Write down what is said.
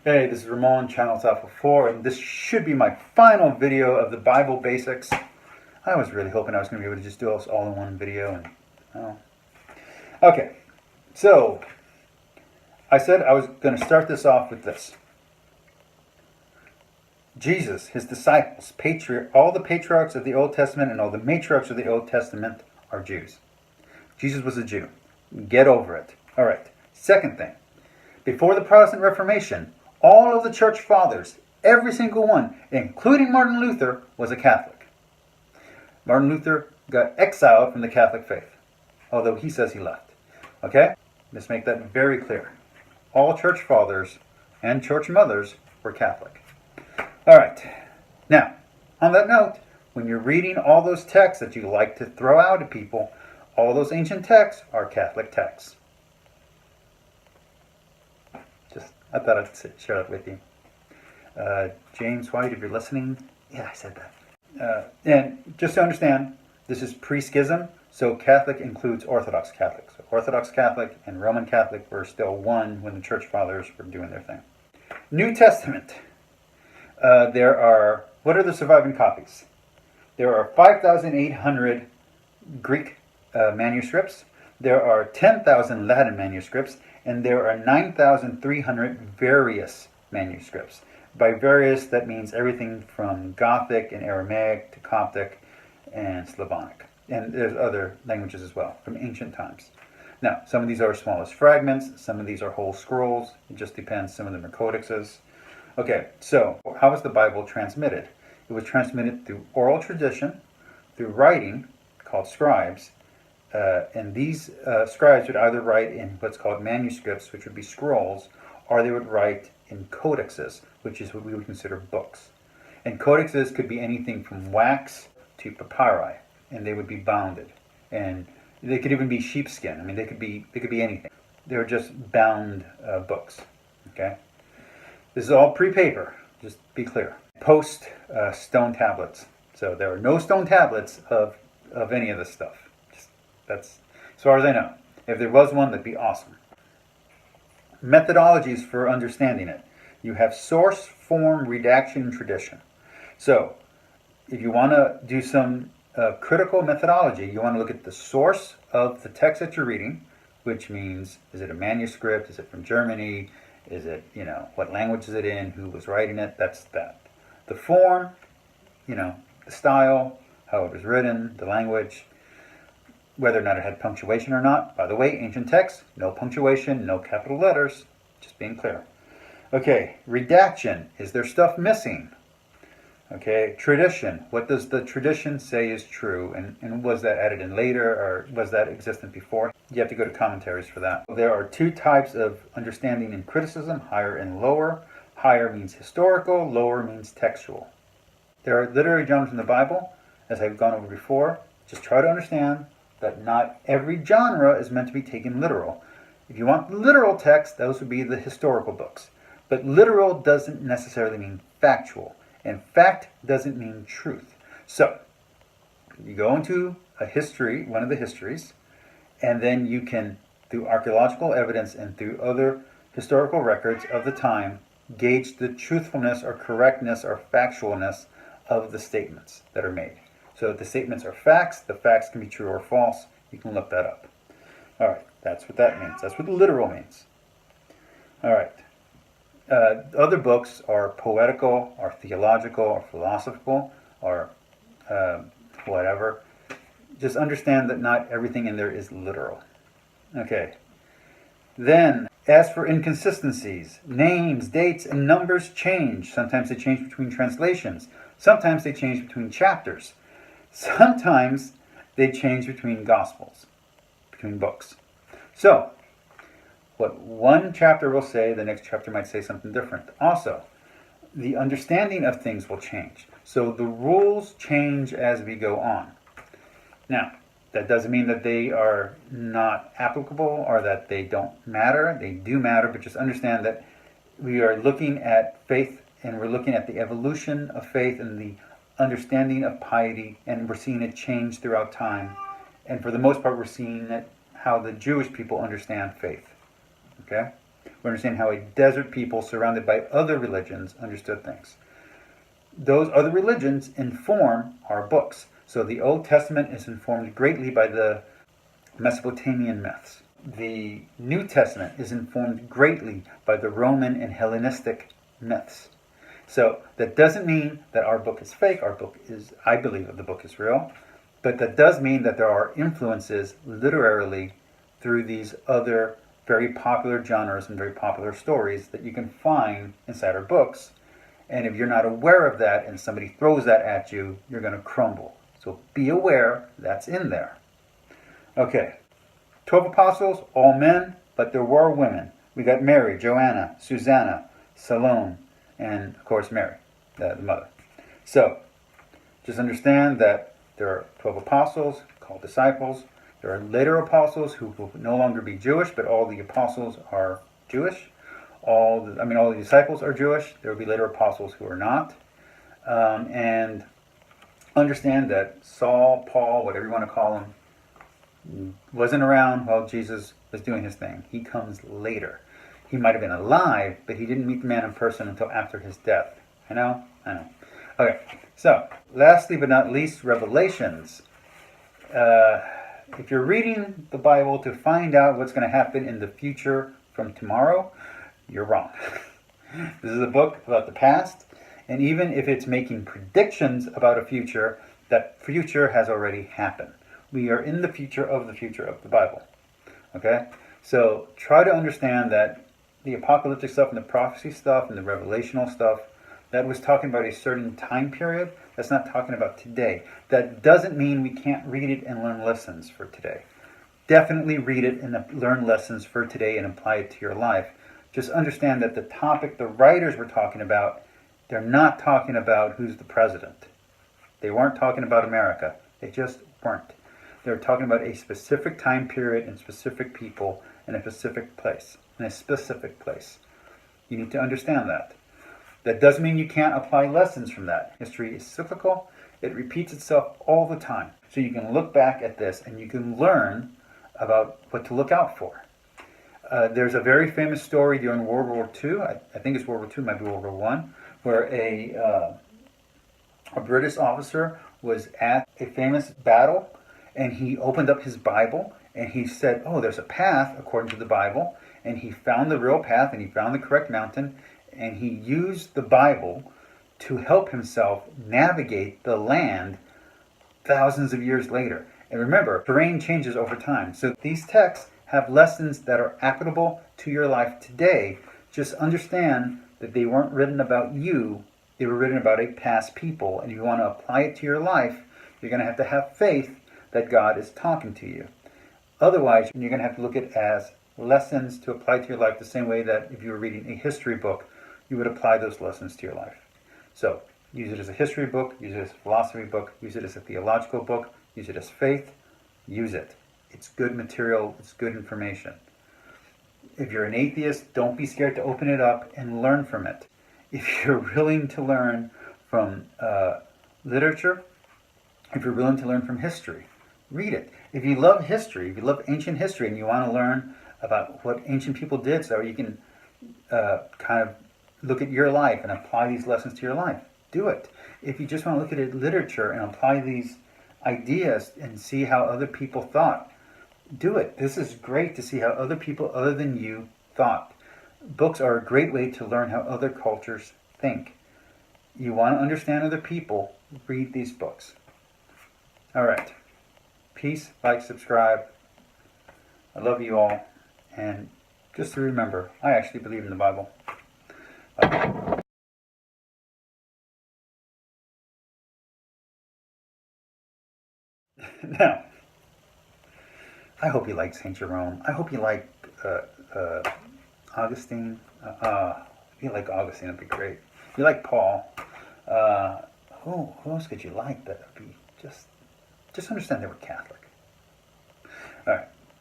Hey, this is Ramon, Channels Alpha 4, and this should be my final video of the Bible basics. I was really hoping I was going to be able to just do this all in one video. Okay, so I said I was going to start this off with this. Jesus, his disciples, all the patriarchs of the Old Testament and all the matriarchs of the Old Testament are Jews. Jesus was a Jew. Get over it. All right, second thing. Before the Protestant Reformation, all of the church fathers, every single one, including Martin Luther, was a Catholic. Martin Luther got exiled from the Catholic faith, although he says he left. Okay? Let's make that very clear. All church fathers and church mothers were Catholic. All right. Now, on that note, when you're reading all those texts that you like to throw out at people, all those ancient texts are Catholic texts. I thought I'd share that with you. James White, if you're listening, yeah, I said that. And just to understand, this is pre-schism, so Catholic includes Orthodox Catholic. So Orthodox Catholic and Roman Catholic were still one when the Church Fathers were doing their thing. New Testament. What are the surviving copies? There are 5,800 Greek manuscripts. There are 10,000 Latin manuscripts. And there are 9,300 various manuscripts. By various, that means everything from Gothic and Aramaic to Coptic and Slavonic. And there's other languages as well from ancient times. Now, some of these are small as fragments. Some of these are whole scrolls. It just depends. Some of them are codexes. Okay, so how was the Bible transmitted? It was transmitted through oral tradition, through writing, called scribes. And these scribes would either write in what's called manuscripts, which would be scrolls, or they would write in codexes, which is what we would consider books. And codexes could be anything from wax to papyri, and they would be bounded. And they could even be sheepskin. I mean, they could be anything. They were just bound books. Okay, this is all pre-paper. Just be clear. Post stone tablets. So there are no stone tablets of any of this stuff. That's as far as I know. If there was one, that'd be awesome. Methodologies for understanding it. You have source, form, redaction, and tradition. So, if you want to do some critical methodology, you want to look at the source of the text that you're reading, which means, is it a manuscript? Is it from Germany? Is it, what language is it in? Who was writing it? That's that. The form, the style, how it was written, the language, whether or not it had punctuation or not. By the way, ancient texts, no punctuation, no capital letters, just being clear. Okay, redaction, is there stuff missing? Okay, tradition, what does the tradition say is true? And was that added in later, or was that existent before? You have to go to commentaries for that. There are two types of understanding in criticism, higher and lower. Higher means historical, lower means textual. There are literary genres in the Bible, as I've gone over before. Just try to understand that not every genre is meant to be taken literal. If you want literal text, those would be the historical books. But literal doesn't necessarily mean factual. And fact doesn't mean truth. So, you go into a history, one of the histories, and then you can, through archaeological evidence and through other historical records of the time, gauge the truthfulness or correctness or factualness of the statements that are made. So if the statements are facts, the facts can be true or false. You can look that up. All right, that's what that means. That's what literal means. All right. Other books are poetical, or theological, or philosophical, or whatever. Just understand that not everything in there is literal. Okay. Then, as for inconsistencies, names, dates, and numbers change. Sometimes they change between translations. Sometimes they change between chapters. Sometimes they change between gospels, between books. So, what one chapter will say, the next chapter might say something different. Also, the understanding of things will change. So the rules change as we go on. Now, that doesn't mean that they are not applicable or that they don't matter. They do matter, but just understand that we are looking at faith and we're looking at the evolution of faith and the understanding of piety, and we're seeing it change throughout time. And for the most part, we're seeing it how the Jewish people understand faith. Okay? We understand how a desert people surrounded by other religions understood things. Those other religions inform our books. So the Old Testament is informed greatly by the Mesopotamian myths. The New Testament is informed greatly by the Roman and Hellenistic myths. So that doesn't mean that our book is fake. Our book is, I believe that the book is real. But that does mean that there are influences literarily through these other very popular genres and very popular stories that you can find inside our books. And if you're not aware of that and somebody throws that at you, you're going to crumble. So be aware that's in there. Okay. 12 apostles, all men, but there were women. We got Mary, Joanna, Susanna, Salome, and of course Mary, the mother. So, just understand that there are 12 apostles called disciples. There are later apostles who will no longer be Jewish, but all the apostles are Jewish. All the disciples are Jewish. There will be later apostles who are not. And understand that Saul, Paul, whatever you want to call him, wasn't around while Jesus was doing his thing. He comes later. He might have been alive, but he didn't meet the man in person until after his death. I know. Okay, so lastly but not least, Revelations. If you're reading the Bible to find out what's going to happen in the future from tomorrow, you're wrong. This is a book about the past, and even if it's making predictions about a future, that future has already happened. We are in the future of the Bible. Okay? So try to understand that the apocalyptic stuff and the prophecy stuff and the revelational stuff, that was talking about a certain time period. That's not talking about today. That doesn't mean we can't read it and learn lessons for today. Definitely read it and learn lessons for today and apply it to your life. Just understand that the topic the writers were talking about, they're not talking about who's the president. They weren't talking about America. They just weren't. They're talking about a specific time period and specific people in a specific place. You need to understand that. That doesn't mean you can't apply lessons from that. History is cyclical. It repeats itself all the time. So you can look back at this and you can learn about what to look out for. There's a very famous story during World War II. I think it's World War II, might be World War One, where a British officer was at a famous battle, and he opened up his Bible and he said, oh, there's a path according to the Bible, and he found the real path and he found the correct mountain, and he used the Bible to help himself navigate the land thousands of years later. And remember, terrain changes over time. So these texts have lessons that are applicable to your life today. Just understand that they weren't written about you. They were written about a past people. And if you want to apply it to your life, you're going to have faith that God is talking to you. Otherwise, you're going to have to look at it as lessons to apply to your life the same way that if you were reading a history book, you would apply those lessons to your life. So, use it as a history book, use it as a philosophy book, use it as a theological book, use it as faith, use it. It's good material, it's good information. If you're an atheist, don't be scared to open it up and learn from it. If you're willing to learn from literature, if you're willing to learn from history, read it. If you love history, if you love ancient history and you want to learn about what ancient people did so you can kind of look at your life and apply these lessons to your life, do it. If you just want to look at it, literature and apply these ideas and see how other people thought, do it. This is great to see how other people other than you thought. Books are a great way to learn how other cultures think. You want to understand other people, read these books. All right. Peace, like, subscribe. I love you all. And just to remember, I actually believe in the Bible. Bye. Now, I hope you like St. Jerome. I hope you like Augustine. If you like Augustine, that'd be great. If you like Paul, who else could you like? That would be just understand they were Catholic. All right.